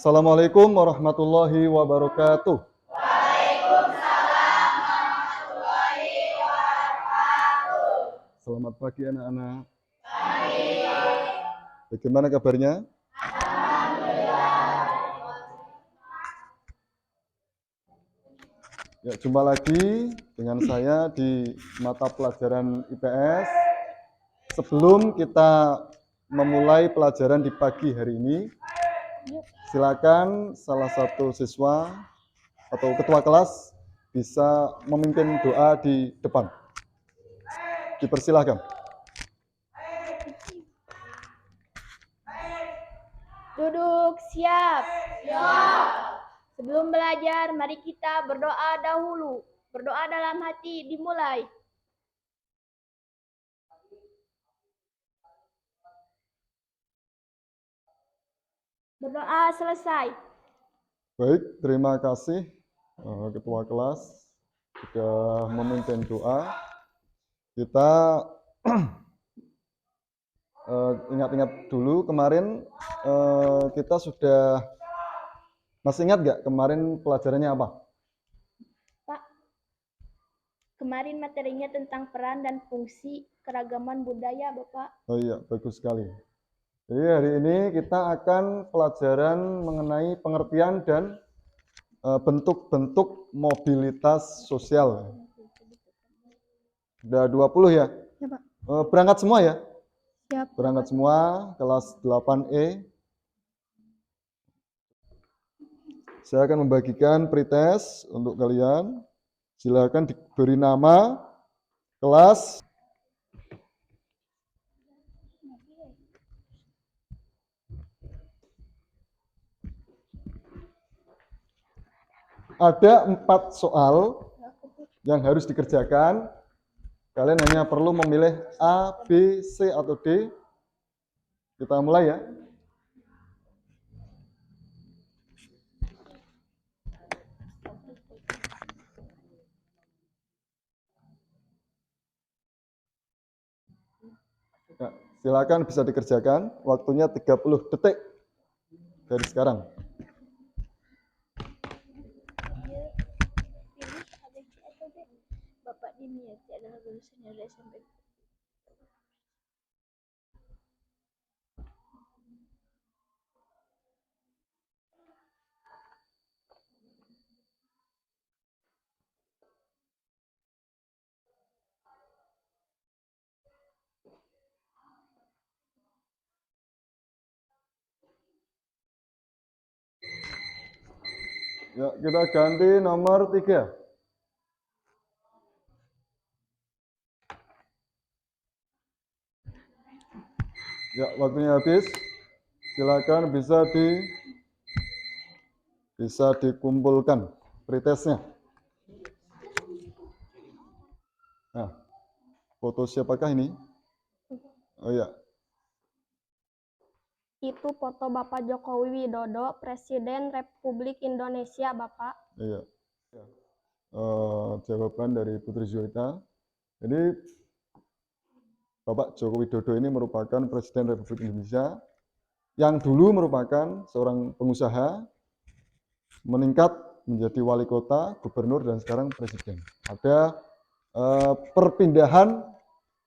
Assalamualaikum warahmatullahi wabarakatuh. Selamat pagi anak-anak. Bagaimana kabarnya? Ya, jumpa lagi dengan saya di mata pelajaran IPS. Sebelum kita memulai pelajaran di pagi hari ini, silakan salah satu siswa atau ketua kelas bisa memimpin doa di depan. Dipersilahkan. Duduk, siap. Sebelum belajar, mari kita berdoa dahulu. Berdoa dalam hati, dimulai. Berdoa selesai. Baik, terima kasih ketua kelas sudah memimpin doa. Kita ingat-ingat dulu kemarin kita sudah, masih ingat nggak kemarin pelajarannya apa? Pak, kemarin materinya tentang peran dan fungsi keragaman budaya, Bapak. Oh iya, bagus sekali. Jadi hari ini kita akan pelajaran mengenai pengertian dan bentuk-bentuk mobilitas sosial. Sudah 20 ya? Ya, Pak. Berangkat semua ya? Siap. Berangkat semua, kelas 8E. Saya akan membagikan pretest untuk kalian. Silakan diberi nama, kelas. Ada 4 soal yang harus dikerjakan. Kalian hanya perlu memilih A, B, C, atau D. Kita mulai ya. Nah, silakan bisa dikerjakan. Waktunya 30 detik dari sekarang. Bapak diniati adalah lulusan dari SMP. Ya, kita ganti nomor 3. Ya, waktunya habis. Silakan bisa dikumpulkan pretestnya. Nah, foto siapakah ini? Oh ya, Itu foto Bapak Jokowi Widodo, Presiden Republik Indonesia, Bapak. iya. Jawaban dari Putri Zulita. Jadi Bapak Joko Widodo ini merupakan Presiden Republik Indonesia yang dulu merupakan seorang pengusaha, meningkat menjadi wali kota, gubernur, dan sekarang presiden. Ada perpindahan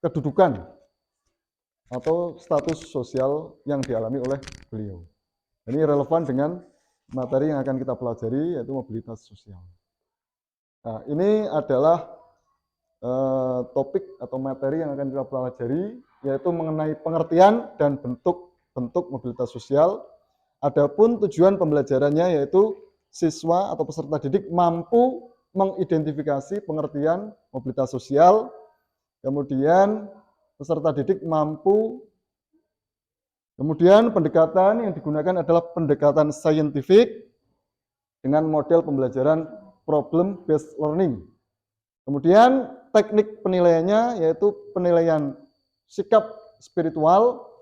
kedudukan atau status sosial yang dialami oleh beliau. Ini relevan dengan materi yang akan kita pelajari, yaitu mobilitas sosial. Nah, ini adalah topik atau materi yang akan kita pelajari, yaitu mengenai pengertian dan bentuk-bentuk mobilitas sosial. Adapun tujuan pembelajarannya yaitu siswa atau peserta didik mampu mengidentifikasi pengertian mobilitas sosial, kemudian peserta didik kemudian pendekatan yang digunakan adalah pendekatan saintifik dengan model pembelajaran problem based learning. Kemudian teknik penilaiannya yaitu penilaian sikap spiritual,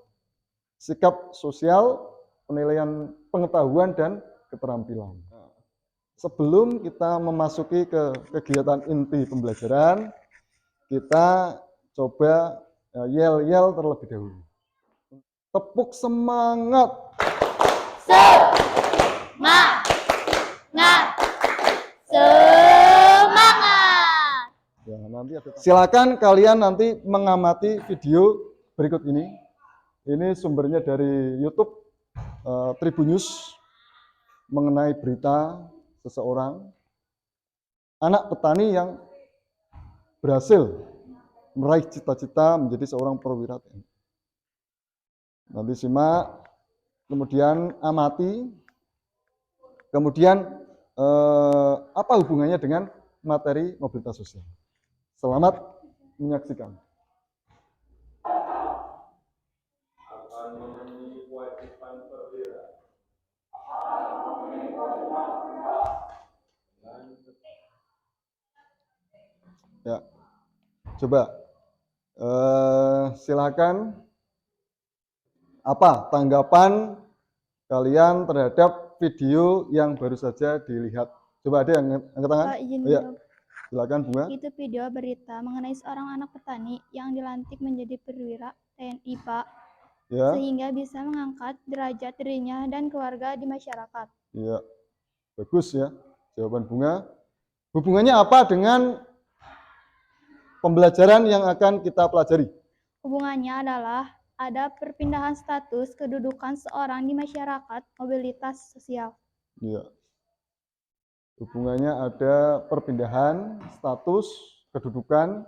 sikap sosial, penilaian pengetahuan dan keterampilan. Sebelum kita memasuki ke kegiatan inti pembelajaran, kita coba yel-yel terlebih dahulu. Tepuk semangat. Semangat. Ya, silakan kalian nanti mengamati video berikut ini. Ini sumbernya dari YouTube Tribunnews mengenai berita seseorang anak petani yang berhasil meraih cita-cita menjadi seorang perwira TNI. Nanti simak, kemudian amati, kemudian apa hubungannya dengan materi mobilitas sosial. Selamat menyaksikan. Akan memenuhi kewajiban perwira. Ya, coba silakan apa tanggapan kalian terhadap video yang baru saja dilihat? Coba ada yang angkat tangan? Pak, izin Ya, jawab. silakan Bunga. Itu video berita mengenai seorang anak petani yang dilantik menjadi perwira TNI, Pak. Ya. Sehingga bisa mengangkat derajat dirinya dan keluarga di masyarakat. Ya, bagus ya jawaban Bunga. Hubungannya apa dengan pembelajaran yang akan kita pelajari? Hubungannya adalah ada perpindahan status kedudukan seorang di masyarakat, mobilitas sosial. Ya. Hubungannya ada perpindahan status kedudukan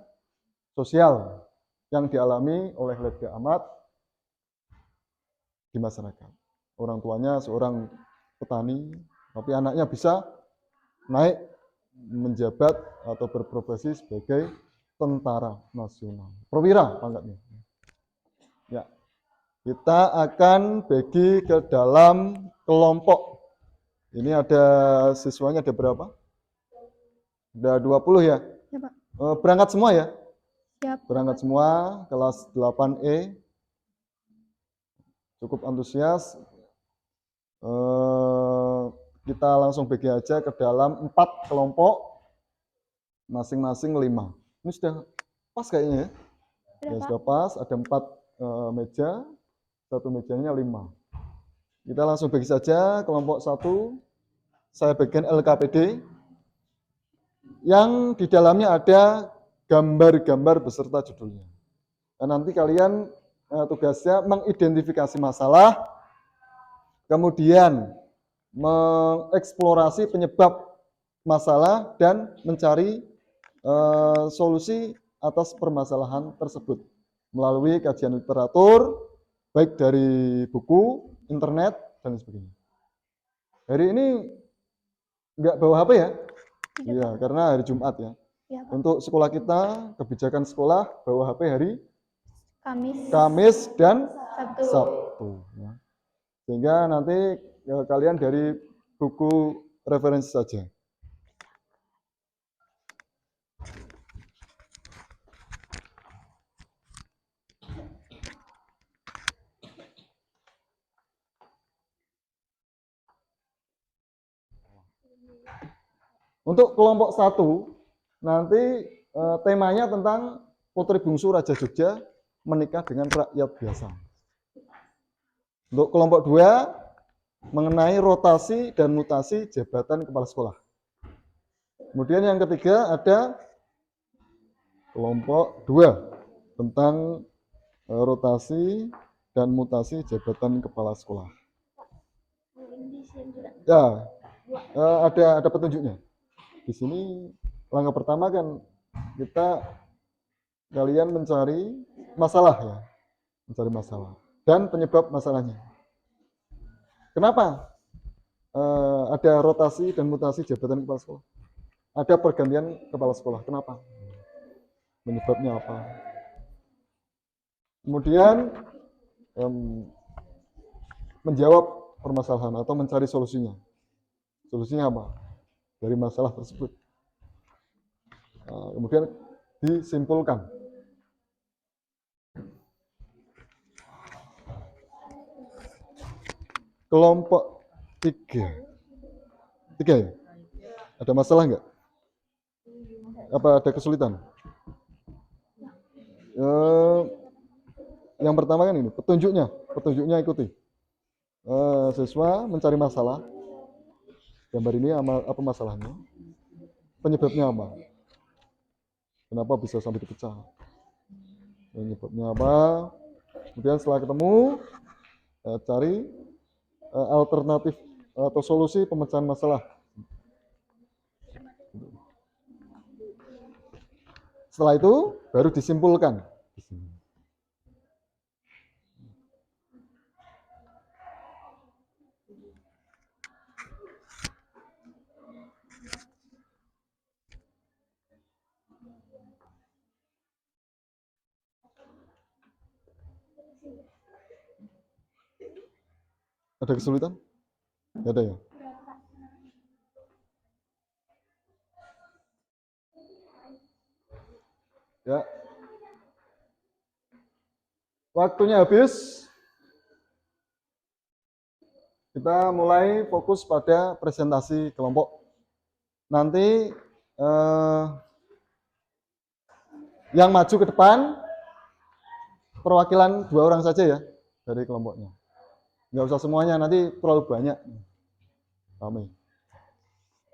sosial yang dialami oleh Ledda Ahmad di masyarakat. Orang tuanya seorang petani, tapi anaknya bisa naik menjabat atau berprofesi sebagai tentara nasional, perwira pangkatnya. Ya, kita akan bagi ke dalam kelompok. Ini ada siswanya ada berapa? Ada 20 ya? Ya, Pak. Berangkat semua ya? Siap. Berangkat semua, kelas 8E. Cukup antusias. Kita langsung bagi aja ke dalam 4 kelompok. Masing-masing 5. Ini sudah pas kayaknya ya? Ya, sudah pas, ada 4 meja. Satu mejanya 5. Kita langsung bagi saja kelompok 1. Saya bagikan LKPD yang di dalamnya ada gambar-gambar beserta judulnya. Dan nanti kalian tugasnya mengidentifikasi masalah, kemudian mengeksplorasi penyebab masalah dan mencari solusi atas permasalahan tersebut melalui kajian literatur, baik dari buku, internet, dan sebagainya. Hari ini nggak bawa HP ya? Iya, karena hari Jumat ya. Ya, Pak. Untuk sekolah kita, kebijakan sekolah bawa HP hari Kamis dan Sabtu. Sabtu. Ya. Sehingga nanti kalian dari buku referensi saja. Untuk kelompok 1, nanti temanya tentang Putri Bungsu Raja Jogja menikah dengan rakyat biasa. Untuk kelompok 2, mengenai rotasi dan mutasi jabatan kepala sekolah. Kemudian yang ketiga ada kelompok 2 tentang rotasi dan mutasi jabatan kepala sekolah. Ya, ada petunjuknya. Di sini langkah pertama kan kalian mencari masalah ya, mencari masalah dan penyebab masalahnya. Kenapa ada rotasi dan mutasi jabatan kepala sekolah? Ada pergantian kepala sekolah. Kenapa? Penyebabnya apa? Kemudian menjawab permasalahan atau mencari solusinya. Solusinya apa? Dari masalah tersebut. Kemudian disimpulkan. Kelompok 3. 3 ya? Ada masalah nggak? Apa ada kesulitan? Yang pertama kan ini, petunjuknya ikuti. Siswa mencari masalah, Gambar ini apa masalahnya? Penyebabnya apa? Kenapa bisa sampai dipecah? Penyebabnya apa? Kemudian setelah ketemu, cari alternatif atau solusi pemecahan masalah. Setelah itu baru disimpulkan. Ada kesulitan? Tidak ada ya? Ya. Waktunya habis. Kita mulai fokus pada presentasi kelompok. Nanti yang maju ke depan perwakilan 2 orang saja ya dari kelompoknya. Nggak usah semuanya, nanti terlalu banyak. Kami.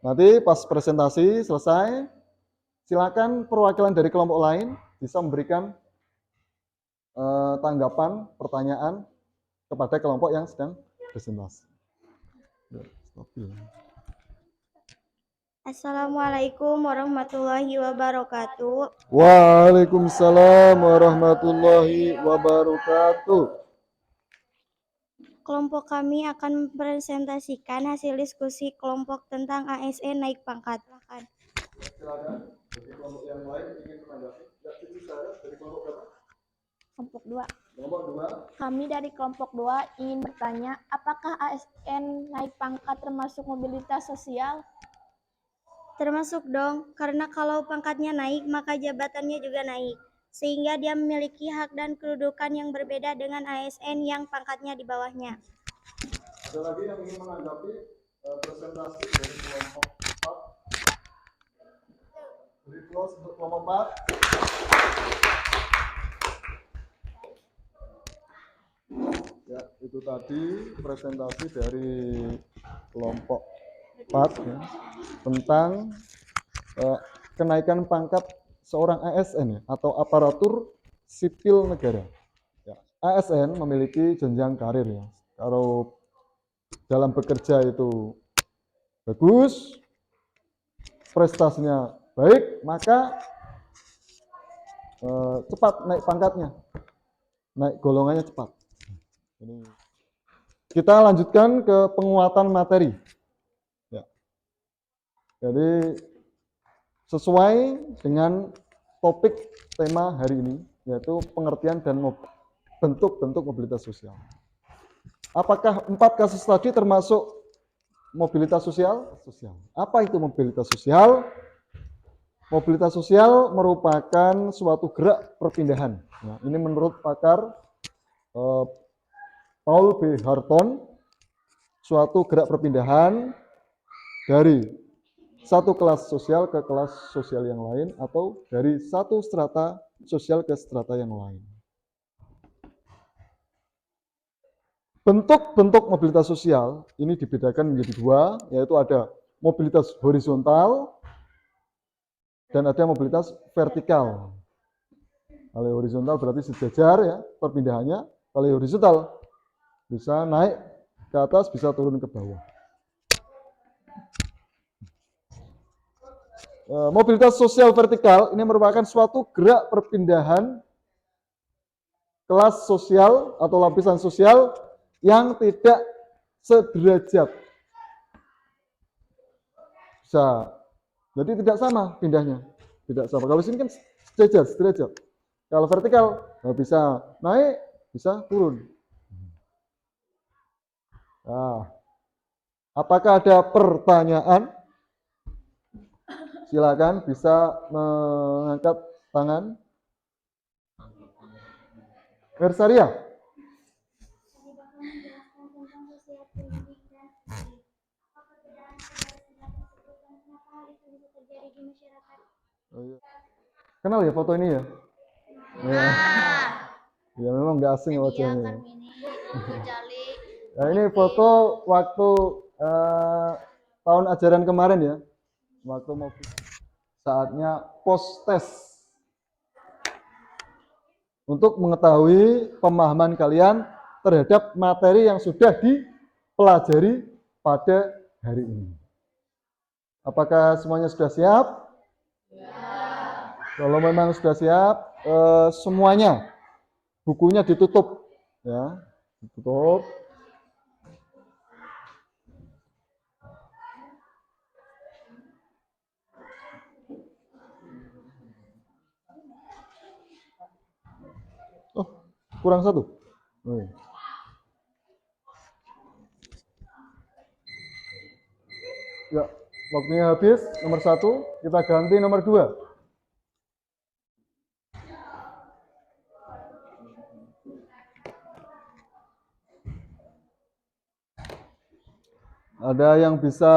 Nanti pas presentasi selesai, silakan perwakilan dari kelompok lain bisa memberikan tanggapan, pertanyaan kepada kelompok yang sedang presentasi. Assalamualaikum warahmatullahi wabarakatuh. Waalaikumsalam warahmatullahi wabarakatuh. Kelompok kami akan mempresentasikan hasil diskusi kelompok tentang ASN naik pangkat. Silakan, dari kelompok yang lain ingin menanggapi. Dari kelompok berapa? Kelompok 2. Kelompok 2. Kami dari kelompok 2 ingin bertanya, apakah ASN naik pangkat termasuk mobilitas sosial? Termasuk dong, karena kalau pangkatnya naik maka jabatannya juga naik. Sehingga dia memiliki hak dan kedudukan yang berbeda dengan ASN yang pangkatnya di bawahnya. Ada lagi yang ingin menanggapi presentasi dari kelompok 4? Dari untuk kelompok 4. Ya, itu tadi presentasi dari kelompok 4 ya, tentang kenaikan pangkat seorang ASN ya, atau aparatur sipil negara. Ya, ASN memiliki jenjang karir ya. Kalau dalam bekerja itu bagus, prestasinya baik, maka cepat naik pangkatnya, naik golongannya cepat. Ini. Kita lanjutkan ke penguatan materi. Ya. Jadi sesuai dengan topik tema hari ini, yaitu pengertian dan bentuk-bentuk mobilitas sosial. Apakah 4 kasus tadi termasuk mobilitas sosial? Apa itu mobilitas sosial? Mobilitas sosial merupakan suatu gerak perpindahan. Nah, ini menurut pakar Paul B. Harton, suatu gerak perpindahan dari satu kelas sosial ke kelas sosial yang lain, atau dari satu strata sosial ke strata yang lain. Bentuk-bentuk mobilitas sosial ini dibedakan menjadi 2, yaitu ada mobilitas horizontal dan ada mobilitas vertikal. Kalau horizontal berarti sejajar ya perpindahannya, kalau horizontal bisa naik ke atas, bisa turun ke bawah. Mobilitas sosial vertikal ini merupakan suatu gerak perpindahan kelas sosial atau lapisan sosial yang tidak sederajat. Bisa. Jadi tidak sama pindahnya. Tidak sama. Kalau sini kan sejajar, sederajat. Kalau vertikal bisa naik, bisa turun. Nah, apakah ada pertanyaan? Silakan bisa mengangkat tangan. Versaria. Kenal ya foto ini ya? Ya, ya memang nggak asing wajahnya. Nah, ini foto waktu tahun ajaran kemarin ya, waktu mau saatnya post test untuk mengetahui pemahaman kalian terhadap materi yang sudah dipelajari pada hari ini. Apakah semuanya sudah siap? Kalau memang sudah siap, semuanya bukunya ditutup, ya, ditutup. Oh, kurang satu. Oh, iya. Ya, waktunya habis. Nomor 1, kita ganti nomor 2. Ada yang bisa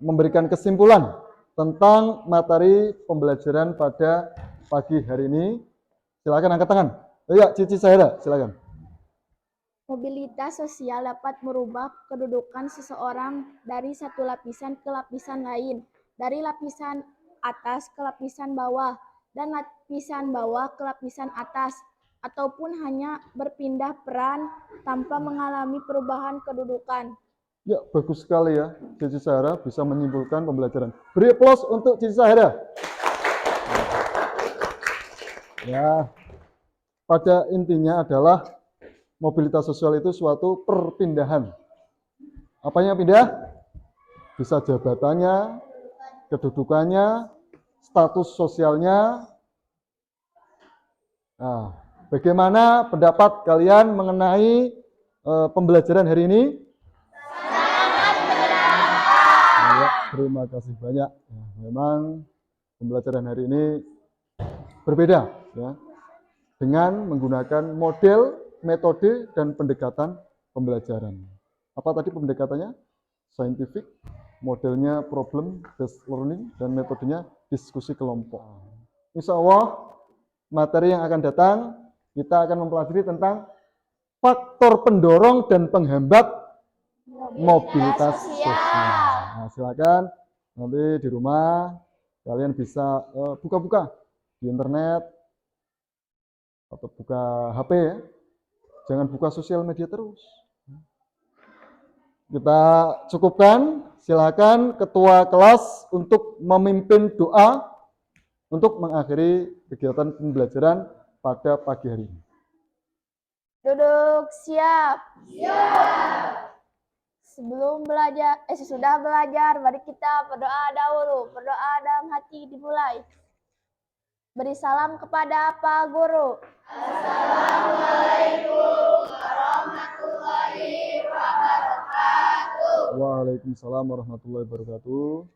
memberikan kesimpulan tentang materi pembelajaran pada pagi hari ini? Silakan angkat tangan. Oh ya, Cici Sahira, silakan. Mobilitas sosial dapat merubah kedudukan seseorang dari satu lapisan ke lapisan lain, dari lapisan atas ke lapisan bawah, dan lapisan bawah ke lapisan atas, ataupun hanya berpindah peran tanpa mengalami perubahan kedudukan. Ya, bagus sekali ya. Cici Sahira bisa menyimpulkan pembelajaran. Beri aplaus untuk Cici Sahira. Ya, pada intinya adalah mobilitas sosial itu suatu perpindahan. Apanya pindah? Bisa jabatannya, kedudukannya, status sosialnya. Nah, bagaimana pendapat kalian mengenai pembelajaran hari ini? Ya, terima kasih banyak. Nah, memang pembelajaran hari ini berbeda ya, dengan menggunakan model, metode, dan pendekatan pembelajaran. Apa tadi pendekatannya? Scientific, modelnya problem based learning, dan metodenya diskusi kelompok. Insya Allah, materi yang akan datang, kita akan mempelajari tentang faktor pendorong dan penghambat mobilitas sosial. Nah, silakan nanti di rumah kalian bisa buka-buka di internet atau buka HP ya. Jangan buka sosial media terus. Kita cukupkan. Silakan ketua kelas untuk memimpin doa untuk mengakhiri kegiatan pembelajaran pada pagi hari ini. Duduk siap. Sesudah belajar, mari kita berdoa dahulu. Berdoa dalam hati dimulai. Beri salam kepada Pak Guru. Assalamualaikum warahmatullahi wabarakatuh. Waalaikumsalam warahmatullahi wabarakatuh.